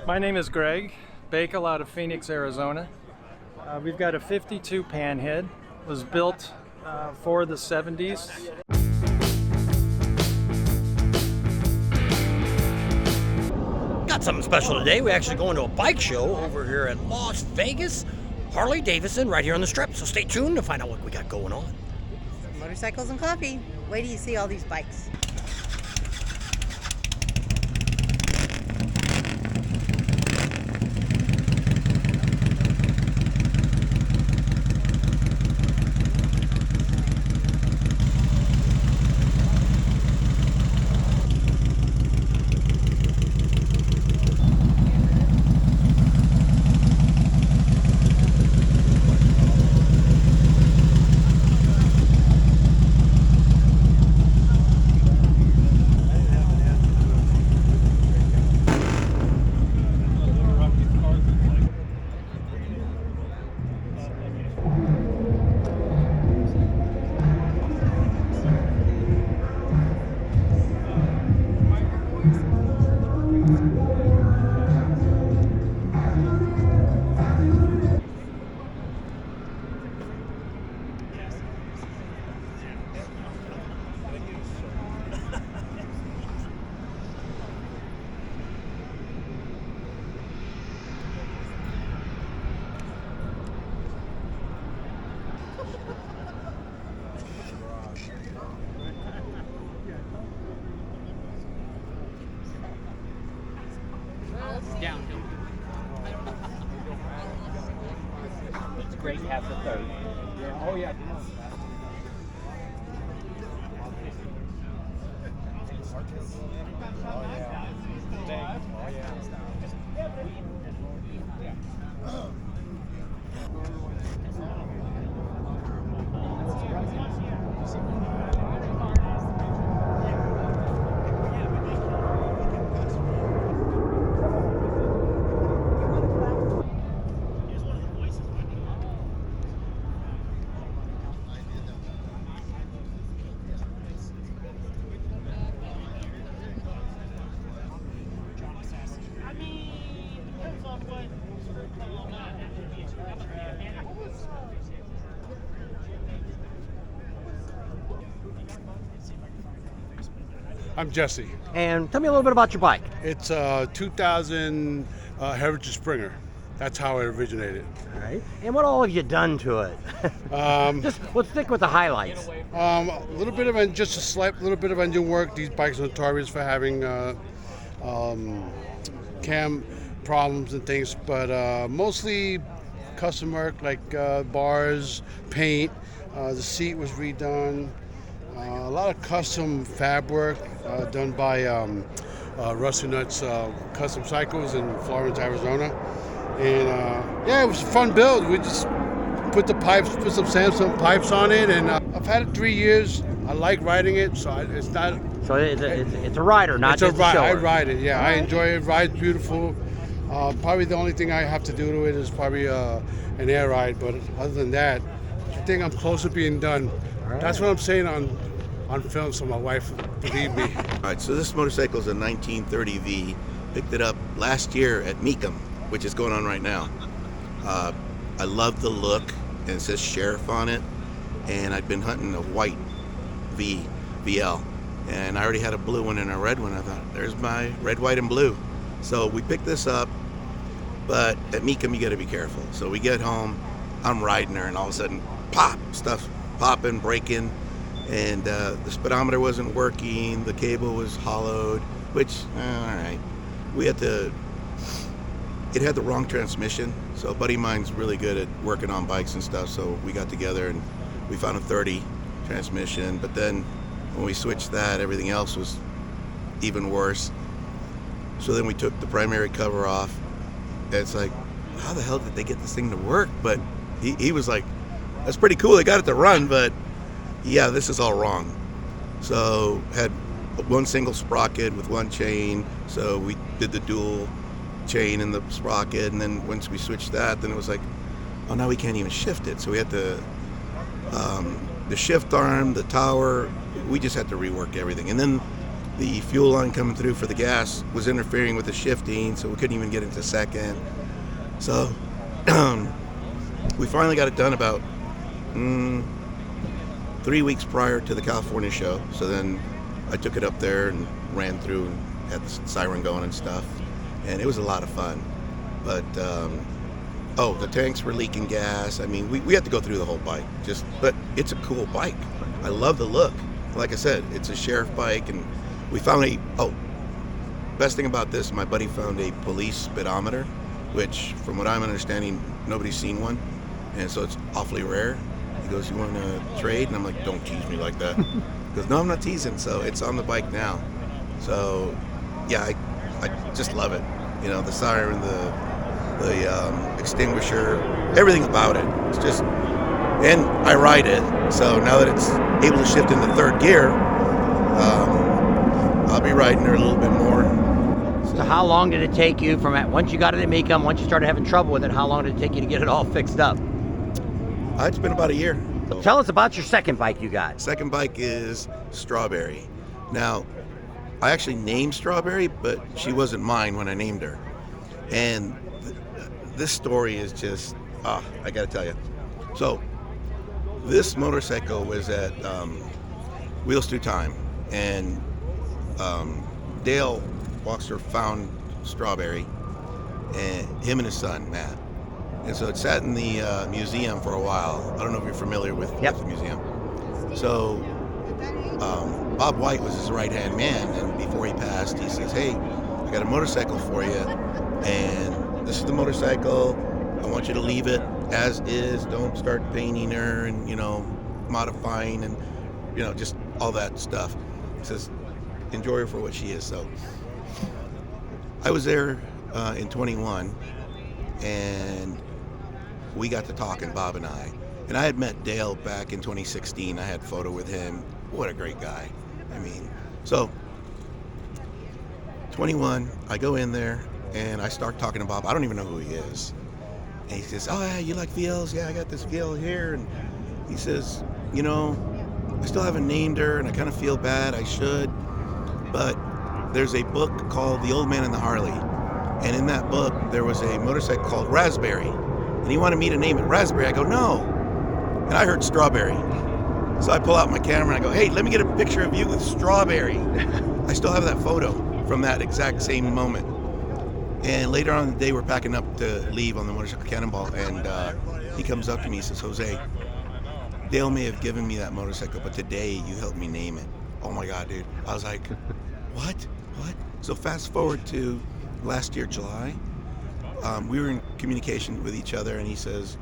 My name is Greg Bakel out of Phoenix, Arizona. We've got a 52 panhead. It was built for the 70s. Got something special today. We actually going to a bike show over here at Las Vegas, Harley Davidson, right here on the Strip. So stay tuned to find out what we got going on. Motorcycles and coffee. Wait till you see all these bikes. Downhill. It's great to have the third. Yeah. Oh yeah. I'm Jesse. And tell me a little bit about your bike. It's a 2000 Heritage Springer. That's how it originated. All right. And what all have you done to it? Just let's stick with the highlights. A little bit of just a slight little bit of engine work. These bikes are notorious for having cam problems and things, but mostly custom work like bars, paint. The seat was redone. A lot of custom fab work done by Rusty Nuts Custom Cycles in Florence, Arizona. And yeah, it was a fun build. We just put some Samsung pipes on it, and I've had it 3 years. I like riding it, so it's not. So it's a rider, not it's a just a ride. shower. I ride it. Yeah, I enjoy it. Ride's beautiful. Probably the only thing I have to do to it is probably an air ride, but other than that, I think I'm close to being done. Right. That's what I'm saying on film, so my wife believe me. All right, so this motorcycle is a 1930V. Picked it up last year at Meekum, which is going on right now. I love the look, and it says Sheriff on it. And I'd been hunting a white VL, and I already had a blue one and a red one. I thought, there's my red, white, and blue. So we picked this up, but at Meekum you got to be careful. So we get home, I'm riding her, and all of a sudden, pop, stuff popping, breaking. And the speedometer wasn't working, the cable was hollowed, which, all right. It had the wrong transmission, so a buddy of mine's really good at working on bikes and stuff, so we got together and we found a 30 transmission, but then when we switched that, everything else was even worse. So then we took the primary cover off, and it's like, how the hell did they get this thing to work? But he was like, that's pretty cool, they got it to run, but yeah, this is all wrong. So had one single sprocket with one chain, so we did the dual chain in the sprocket, and then once we switched that, then it was like, oh, now we can't even shift it. So we had the shift arm, the tower, we just had to rework everything. And then the fuel line coming through for the gas was interfering with the shifting, so we couldn't even get into second. So we finally got it done about 3 weeks prior to the California show. So then I took it up there and ran through and had the siren going and stuff, and it was a lot of fun. But the tanks were leaking gas. I mean, we had to go through the whole bike. But it's a cool bike. I love the look. Like I said, it's a sheriff bike, and we found best thing about this, my buddy found a police speedometer, which, from what I'm understanding, nobody's seen one, and so it's awfully rare. He goes, "You want to trade?" And I'm like, "Don't tease me like that." He goes, "No, I'm not teasing." So it's on the bike now. So yeah, I just love it. You know, the siren, the extinguisher, everything about it. It's just, and I ride it. So now that it's able to shift into third gear, I'll be riding her a little bit more. So how long did it take you from once you got it at Mecum, once you started having trouble with it, how long did it take you to get it all fixed up? It's been about a year. Tell us about your second bike you got. Second bike is Strawberry. Now, I actually named Strawberry, but she wasn't mine when I named her. And this story is just, I gotta tell you. So, this motorcycle was at Wheels Through Time, and Dale Walkster found Strawberry, and him and his son, Matt. And so it sat in the museum for a while. I don't know if you're familiar with the museum. So Bob White was his right-hand man, and before he passed, he says, "Hey, I got a motorcycle for you, and this is the motorcycle. I want you to leave it as is. Don't start painting her and, modifying and, just all that stuff." He says, "Enjoy her for what she is." So I was there in 21, and we got to talking, Bob and I. And I had met Dale back in 2016. I had a photo with him. What a great guy. I mean, so 21, I go in there and I start talking to Bob. I don't even know who he is. And he says, "Oh, yeah, you like VLs? Yeah, I got this VL here." And he says, "I still haven't named her, and I kind of feel bad. I should. But there's a book called The Old Man and the Harley. And in that book, there was a motorcycle called Raspberry. And he wanted me to name it Raspberry." I go, "No." And I heard Strawberry. So I pull out my camera and I go, "Hey, let me get a picture of you with Strawberry." I still have that photo from that exact same moment. And later on in the day, we're packing up to leave on the motorcycle Cannonball, and he comes up to me and says, "Jose, Dale may have given me that motorcycle, but today you helped me name it." Oh my God, dude. I was like, what? So fast forward to last year, July. We were in communication with each other, and he says,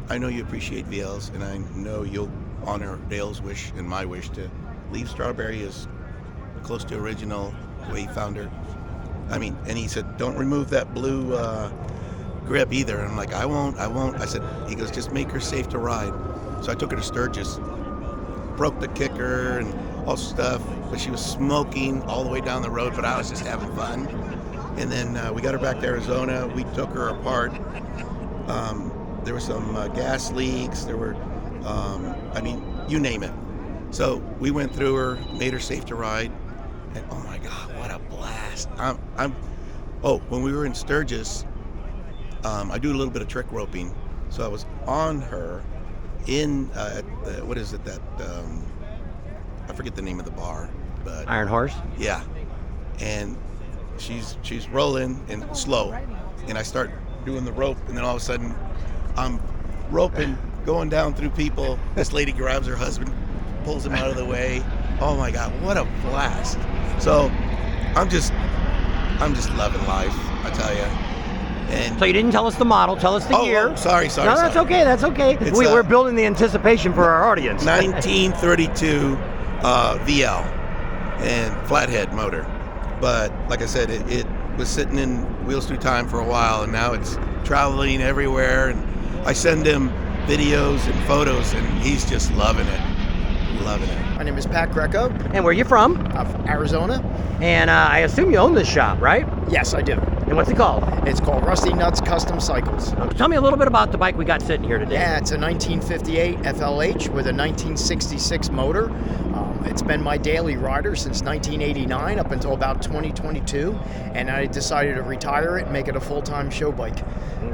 "I know you appreciate VLs, and I know you'll honor Dale's wish and my wish to leave Strawberry as close to original the way he found her. And he said, don't remove that blue grip either." And I'm like, I won't. I said, he goes, "Just make her safe to ride." So I took her to Sturgis, broke the kicker and all stuff, but she was smoking all the way down the road, but I was just having fun. And then we got her back to Arizona. We took her apart. There were some gas leaks. There were, you name it. So we went through her, made her safe to ride, and oh my God, what a blast! When we were in Sturgis, I do a little bit of trick roping, so I was on her in I forget the name of the bar, but Iron Horse. Yeah, and she's rolling and slow, and I start doing the rope, and then all of a sudden I'm roping, going down through people. This lady grabs her husband, pulls him out of the way. Oh my God, what a blast! So I'm just loving life, I tell you. And So you didn't tell us the model. Tell us the year. Sorry. No, that's okay. That's okay. We're building the anticipation for our audience. 1932 VL and flathead motor. But like I said, it was sitting in Wheels Through Time for a while, and now it's traveling everywhere. And I send him videos and photos, and he's just loving it. My name is Pat Greco And where are you from? of Arizona. And I assume you own this shop, right? Yes, I do. And what's it called? It's called Rusty Nuts Custom Cycles. Tell me a little bit about the bike we got sitting here today. Yeah, it's a 1958 FLH with a 1966 motor. It's been my daily rider since 1989 up until about 2022, and I decided to retire it and make it a full-time show bike.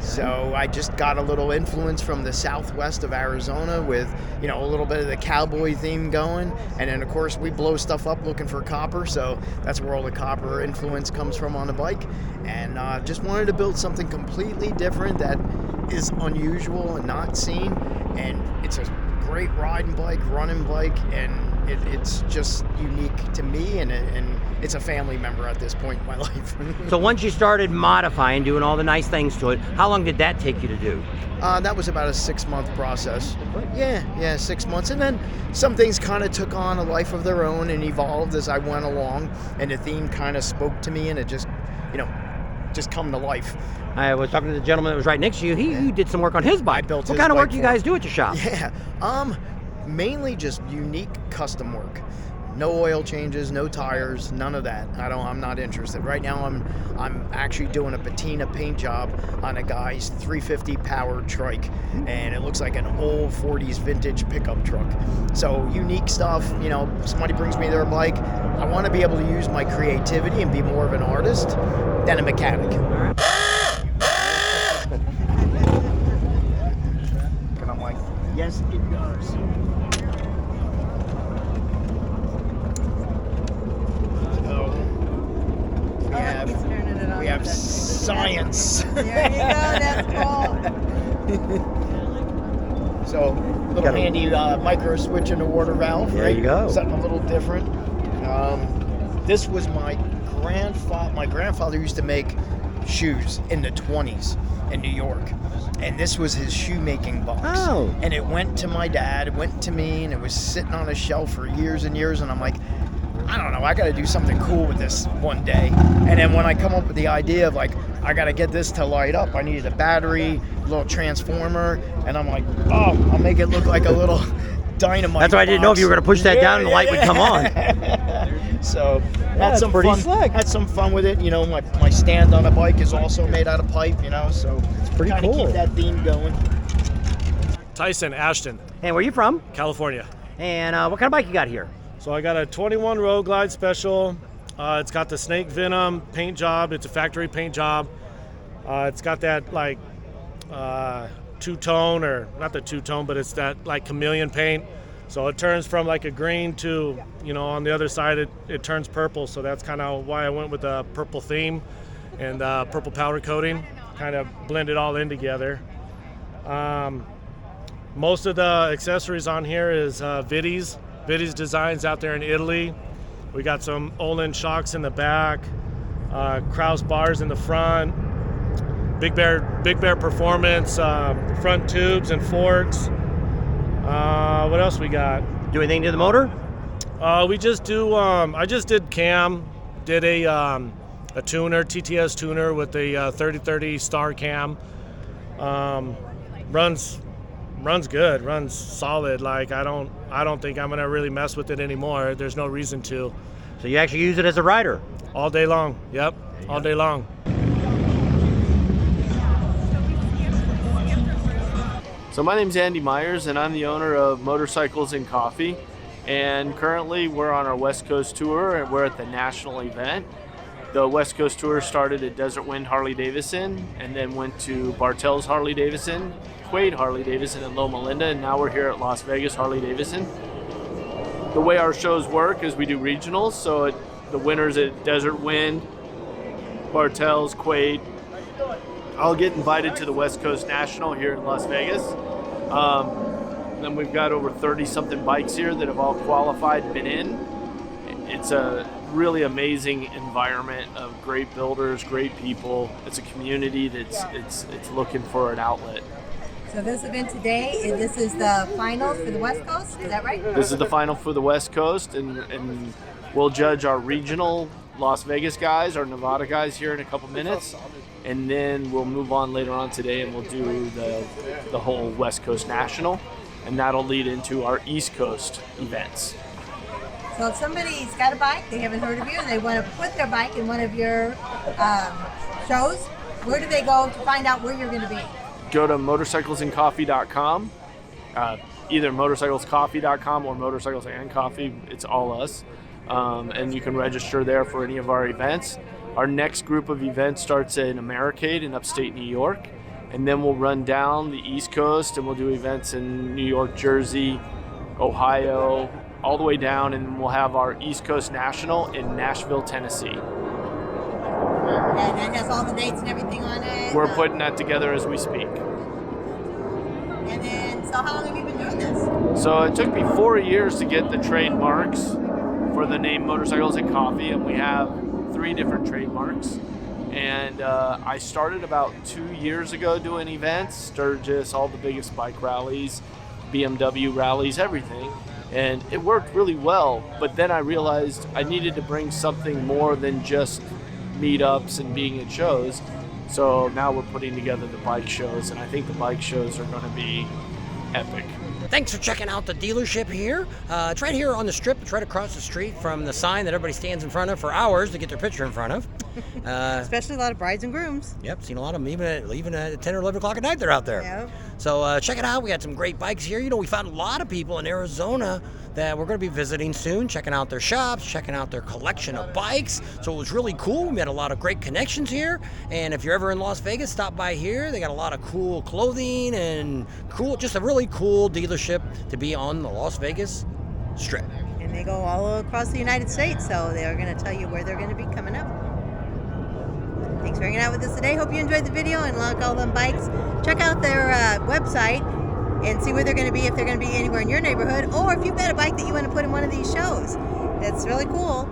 So I just got a little influence from the southwest of Arizona with, you know, a little bit of the cowboy theme going, and then of course we blow stuff up looking for copper, so that's where all the copper influence comes from on the bike. And just wanted to build something completely different that is unusual and not seen, and it's a great riding bike, running bike, and it's just unique to me, and it's a family member at this point in my life. So once you started modifying, doing all the nice things to it, how long did that take you to do? That was about a 6-month process. Yeah, 6 months. And then some things kind of took on a life of their own and evolved as I went along, and the theme kind of spoke to me, and it just, you know, just come to life. I was talking to the gentleman that was right next to you. He did some work on his bike. built What his kind of bike work do you for him. guys do at your shop? Yeah, mainly just unique custom work. No oil changes, no tires, none of that. I'm not interested. Right now I'm actually doing a patina paint job on a guy's 350 powered trike, and it looks like an old 40s vintage pickup truck. So unique stuff, you know, somebody brings me their bike. I want to be able to use my creativity and be more of an artist than a mechanic. And I'm like, yes, it does. He's turning it on. We have science. There you go. That's cool. So, little handy micro switch in the water valve. There right? you go. Something a little different. This was my grandfather. My grandfather used to make shoes in the 20s in New York, and this was his shoemaking box. Oh. And it went to my dad, it went to me, and it was sitting on a shelf for years and years. And I'm like, I don't know, I got to do something cool with this one day. And then when I come up with the idea of like, I got to get this to light up, I needed a battery, a little transformer, and I'm like, oh, I'll make it look like a little dynamite. That's why I didn't know if you were going to push that down and the light would come on. So had that's some pretty fun. slick. Had some fun with it. You know, my stand on a bike is also made out of pipe. You know, so it's pretty kind of cool. keep that theme going. Tyson, Ashton, And where you from? California. And what kind of bike you got here? So I got a 21 Road Glide Special. It's got the Snake Venom paint job. It's a factory paint job. It's got that like two-tone, or not the two-tone, but it's that like chameleon paint. So it turns from like a green to, you know, on the other side it turns purple. So that's kind of why I went with the purple theme and purple powder coating. Kind of blend it all in together. Most of the accessories on here is Vitti's designs out there in Italy. We got some Olin shocks in the back, Kraus bars in the front, Big Bear Performance front tubes and forks. What else we got? Do anything to the motor? We just do. I just did cam. Did a tuner, TTS tuner with the 3030 star cam. Runs good. Runs solid. Like I don't think I'm gonna really mess with it anymore. There's no reason to. So you actually use it as a rider? All day long. Yep. All day long. So my name's Andy Myers, and I'm the owner of Motorcycles and Coffee. And currently we're on our West Coast tour, and we're at the national event. The West Coast tour started at Desert Wind Harley Davidson, and then went to Bartell's Harley Davidson, Quaid Harley Davidson, and Loma Linda, and now we're here at Las Vegas Harley Davidson. The way our shows work is we do regionals, so the winners at Desert Wind, Bartell's, Quaid, I'll get invited to the West Coast National here in Las Vegas. Then we've got over 30-something bikes here that have all qualified and been in. It's a really amazing environment of great builders, great people. It's a community that's it's looking for an outlet. So this event today, this is the finals for the West Coast, is that right? This is the final for the West Coast, and we'll judge our regional Las Vegas guys, our Nevada guys here in a couple minutes, and then we'll move on later on today and we'll do the whole West Coast National, and that'll lead into our East Coast events. So if somebody's got a bike, they haven't heard of you, and they want to put their bike in one of your shows, where do they go to find out where you're going to be? Go to motorcyclesandcoffee.com, either motorcyclescoffee.com or Motorcycles and Coffee. It's all us. And you can register there for any of our events. Our next group of events starts in Americade in upstate New York. And then we'll run down the East Coast and we'll do events in New York, Jersey, Ohio, all the way down. And we'll have our East Coast National in Nashville, Tennessee. And that has all the dates and everything on it. We're putting that together as we speak. And then, so how long have you been doing this? So it took me 4 years to get the trademarks for the name Motorcycles and Coffee, and we have 3 different trademarks. And I started about 2 years ago doing events, Sturgis, all the biggest bike rallies, BMW rallies, everything. And it worked really well, but then I realized I needed to bring something more than just meetups and being at shows. So now we're putting together the bike shows, and I think the bike shows are going to be epic. Thanks for checking out the dealership here. It's right here on the strip. It's right across the street from the sign that everybody stands in front of for hours to get their picture in front of. Especially a lot of brides and grooms. Yep, seen a lot of them even at 10 or 11 o'clock at night they're out there. Yep. So check it out. We got some great bikes here. You know, we found a lot of people in Arizona that we're going to be visiting soon, checking out their shops, checking out their collection of bikes. So it was really cool. We met a lot of great connections here. And if you're ever in Las Vegas, stop by here. They got a lot of cool clothing and just a really cool dealership to be on the Las Vegas Strip. And they go all across the United States, so they're going to tell you where they're going to be coming up. Thanks for hanging out with us today. Hope you enjoyed the video and like all them bikes. Check out their website and see where they're going to be, if they're going to be anywhere in your neighborhood, or if you've got a bike that you want to put in one of these shows. That's really cool.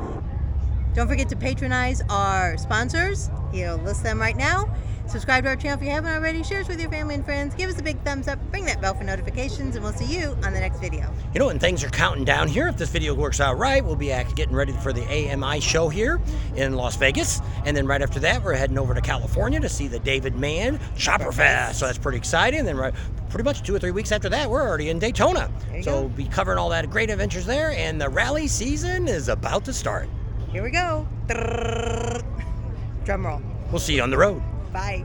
Don't forget to patronize our sponsors. He'll list them right now. Subscribe to our channel if you haven't already. Share us with your family and friends. Give us a big thumbs up. Ring that bell for notifications, and we'll see you on the next video. You know, and things are counting down here. If this video works out right, we'll be getting ready for the AMI show here in Las Vegas. And then right after that, we're heading over to California to see the David Mann Chopper Fest. So that's pretty exciting. And then pretty much 2 or 3 weeks after that, we're already in Daytona. So we'll be covering all that great adventures there. And the rally season is about to start. Here we go. Drum roll. We'll see you on the road. Bye.